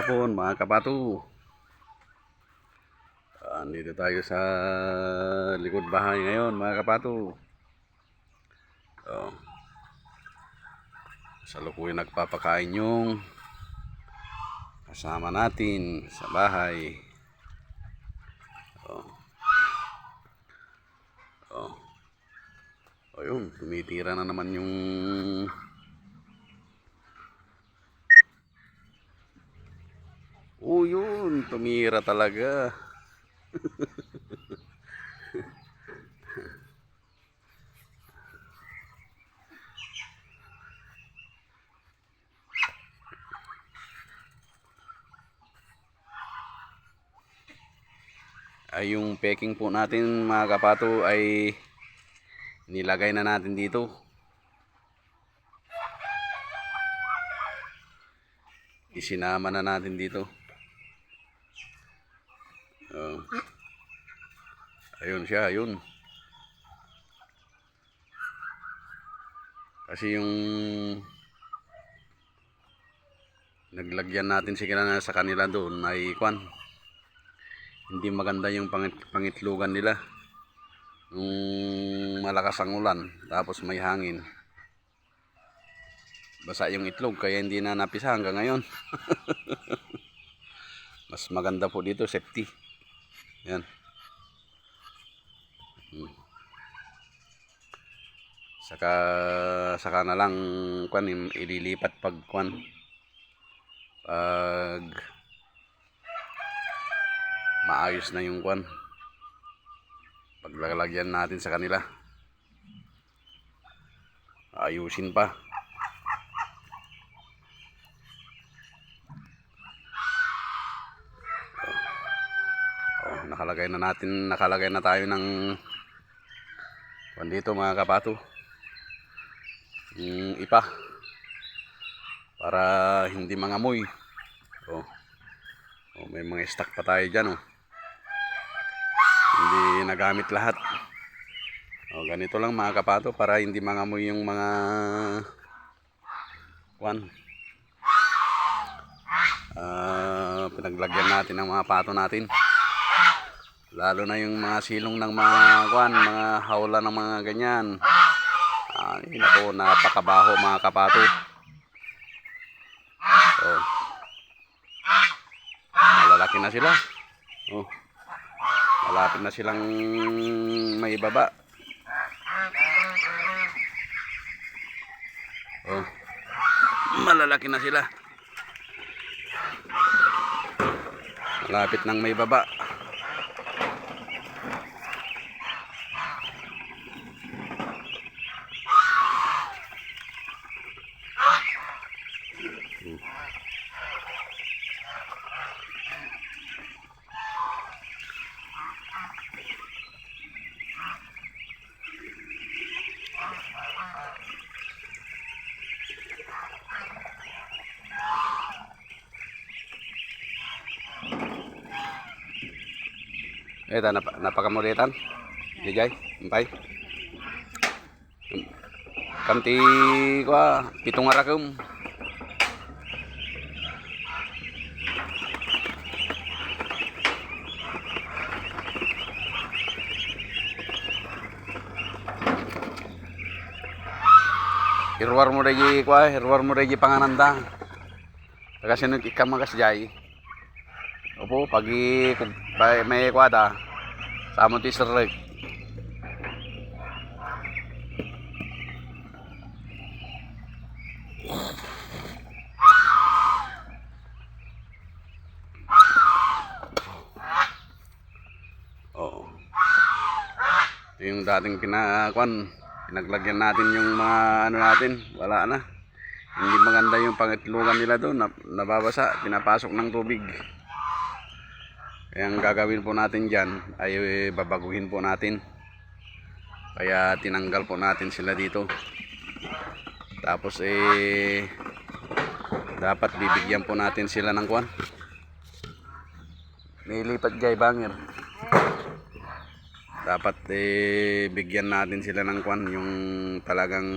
hapon mga kapato. Andito tayo sa likod bahay ngayon mga kapato. Salukuyan nagpapakain yung kasama natin sa bahay. Ayun, tumitira na naman yung yun, tumira talaga. Ay yung peking po natin mga kapato ay nilagay na natin dito. Isinama na natin dito. Ayun siya, ayun. Kasi yung naglagyan natin sa kanila doon ay hindi maganda yung pangitlugan nila nung malakas ang ulan tapos may hangin, basa yung itlog kaya hindi na napisa hanggang ngayon. Mas maganda po dito, safety yan. Saka na lang ililipat pag maayos na yung paglalagyan natin sa kanila, ayusin pa. Nakalagay na tayo ng dito mga kapato, ipa para hindi mangamoy. May mga stock pa tayo dyan, hindi nagamit lahat. Ganito lang mga kapato para hindi mangamoy yung mga pinaglagyan natin ng mga pato natin, lalo na yung mga silong ng mga hawla ng mga ganyan. Naku, napakabaho mga kapato. Malalaki na sila. Malapit na silang may baba. Malalaki na sila. Malapit nang may baba. Ito, napakamulitan. Dijay, empay. Kamti pitong arakum. Hirwar mo reji pangananda. Kasi ikam magasjay. Opo, pagi may kwada samo ti serrek. Yung dating pinaglagyan natin yung mga natin, wala na. Hindi maganda yung pangitlugan nila doon, nababasa, pinapasok ng tubig. Kaya ang gagawin po natin dyan ay babaguhin po natin. Kaya tinanggal po natin sila dito. Tapos dapat bibigyan po natin sila ng nilipat gay banger. Dapat bigyan natin sila ng yung talagang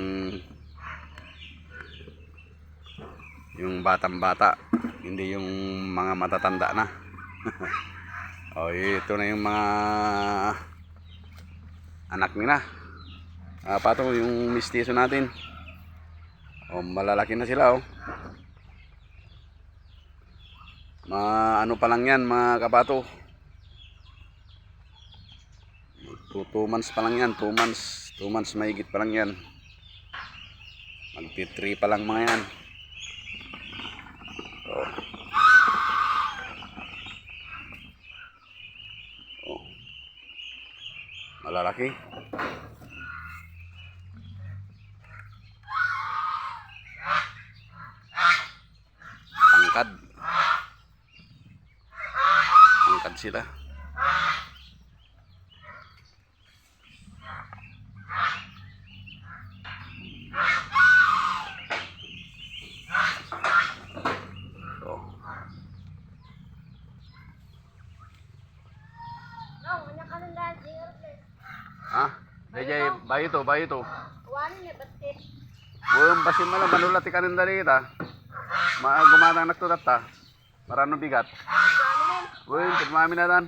yung batang bata hindi yung mga matatanda na. O, ito na yung mga anak nila. Pato yung mistiso natin. O, malalaki na sila, oh. Ano pa lang yan, mga kapato. 2 months pa lang yan, 2 months. 2 months mahigit pa lang yan. Magti-3 pa lang mga yan. Oh. Oh. Malalaki. Tangkad. Tangkad sila. Bayo to. Wani ne batte. Basin malam manulat ikanin dari kita. Gumatang nagtutat ta. Marano bigat. Mami na dan.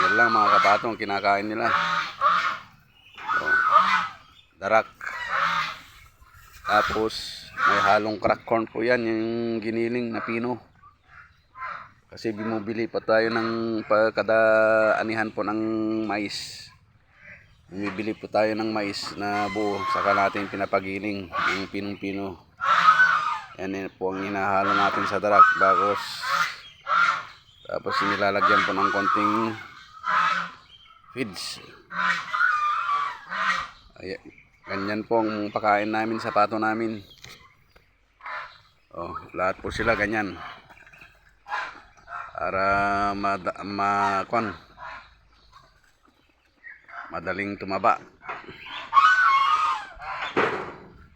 Yan lang mga kapatong kinakain nila. Darak. Tapos may halong crack corn po yan, yung giniling na pino. Kasi bumibili pa tayo ng kada anihan po ng mais. Bumibili po tayo ng mais na buo, saka natin pinapagiling ng pinong-pino. Yan po ang hinahalo natin sa darak. Tapos nilalagyan po ng konting feeds. Ayan, ganyan po ang pakain namin sa pato namin. Oh, lahat po sila ganyan. Para madaling tumaba.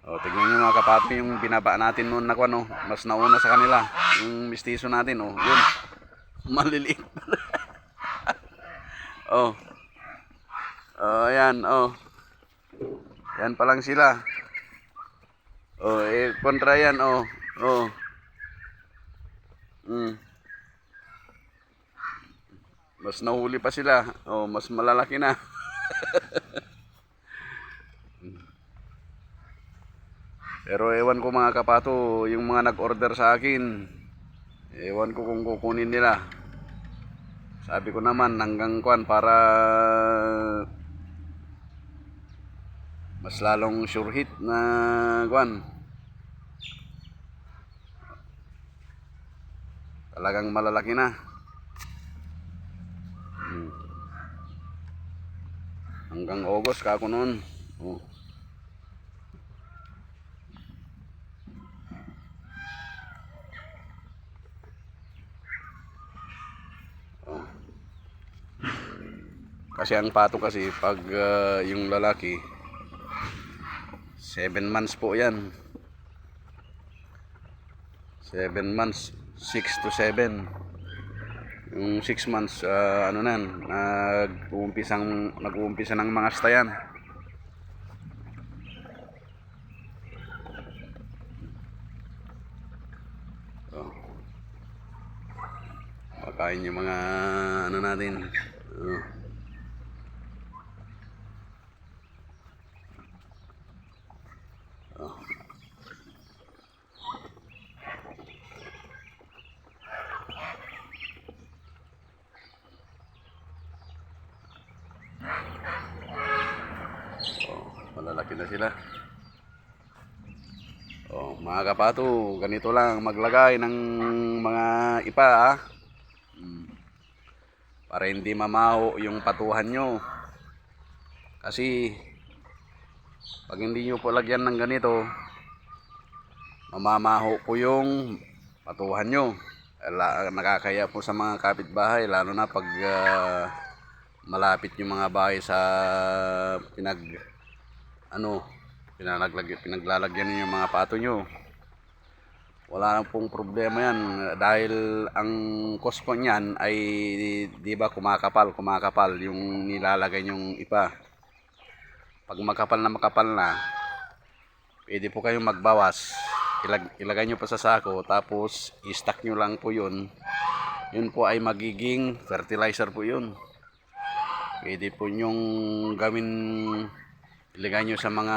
Oh, tignan niyo mga kapato yung binaba natin noon na mas nauna sa kanila. Yung mistiso natin, oh, yun. Maliliit. Oh. Oh, ayan, oh. Yan pa lang sila. Oh, kontra yan, oh. Oh. Mas nahuli pa sila. Oh, mas malalaki na. Pero ewan ko mga kapato, yung mga nag-order sa akin, ewan ko kung kukunin nila. Sabi ko naman hanggang para mas lalong sure hit na talagang malalaki na. Hanggang August kako noon. Oh. Oh. Kasi ang pato kasi pag yung lalaki 7 months po yan. 7 months, 6 to 7. Yung 6 months, nag-uumpisa ng mga stayan. So, makain yung mga natin. Malalaki na sila. Oh, mga kapato, ganito lang maglagay ng mga ipa, para hindi mamaho yung patuhan nyo. Kasi pag hindi nyo po lagyan ng ganito, mamamaho po yung patuhan nyo. Nakakaya po sa mga kapitbahay, lalo na pag malapit yung mga bahay sa pinaglalagyan niyo yung mga pato nyo. Wala nang pong problema yan dahil ang cost po niyan ay di ba kumakapal yung nilalagay yung ipa. Pag makapal na, pwede po kayong magbawas. Ilagay nyo pa sa sako, tapos i-stack nyo lang po yun. Yun po ay magiging fertilizer po yun. Pwede po nyong gawin, ilagay nyo sa mga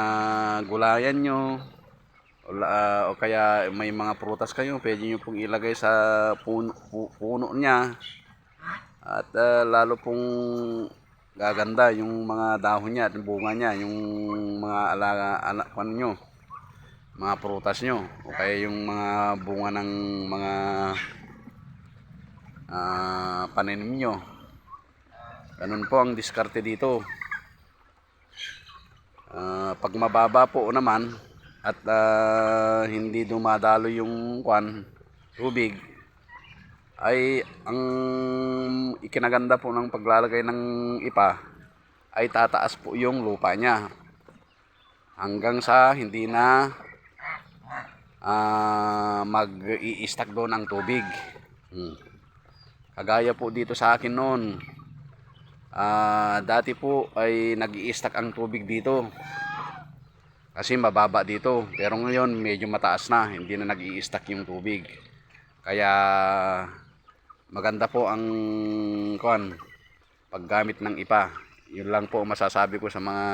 gulayan nyo, o kaya may mga prutas kayo, pwede nyo pong ilagay sa puno niya. At lalo pong gaganda yung mga dahon niya at bunga niya, yung mga anak nyo, mga prutas nyo, o kaya yung mga bunga ng mga pananim nyo. Ganun po ang diskarte dito. Pag mababa po naman at hindi dumadalo yung tubig, ay ang ikinaganda po ng paglalagay ng ipa ay tataas po yung lupa niya hanggang sa hindi na mag-i-stack doon ang tubig. Kagaya po dito sa akin noon, dati po ay nag-i-stack ang tubig dito kasi mababa dito, pero ngayon medyo mataas na, hindi na nag-i-stack yung tubig. Kaya maganda po ang paggamit ng ipa. Yun lang po masasabi ko sa mga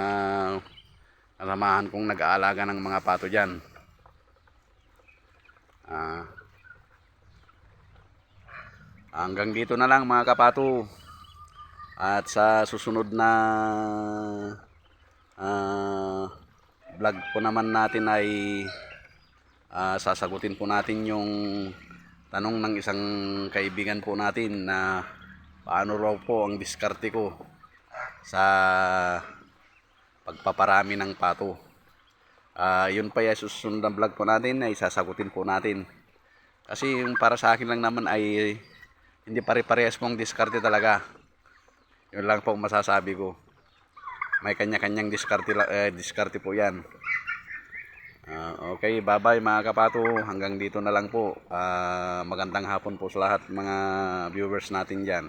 kasamahan kong nag-aalaga ng mga pato dyan. Hanggang dito na lang mga kapato. At sa susunod na vlog po naman natin ay sasagutin po natin yung tanong ng isang kaibigan po natin na paano raw po ang diskarte ko sa pagpaparami ng pato. Yun pa yung susunod na vlog po natin ay sasagutin po natin. Kasi yung para sa akin lang naman ay hindi pare-parehas pong diskarte talaga. Yun lang po masasabi ko. May kanya-kanyang diskarte po yan. Okay, bye-bye mga kapato. Hanggang dito na lang po. Magandang hapon po sa lahat mga viewers natin dyan.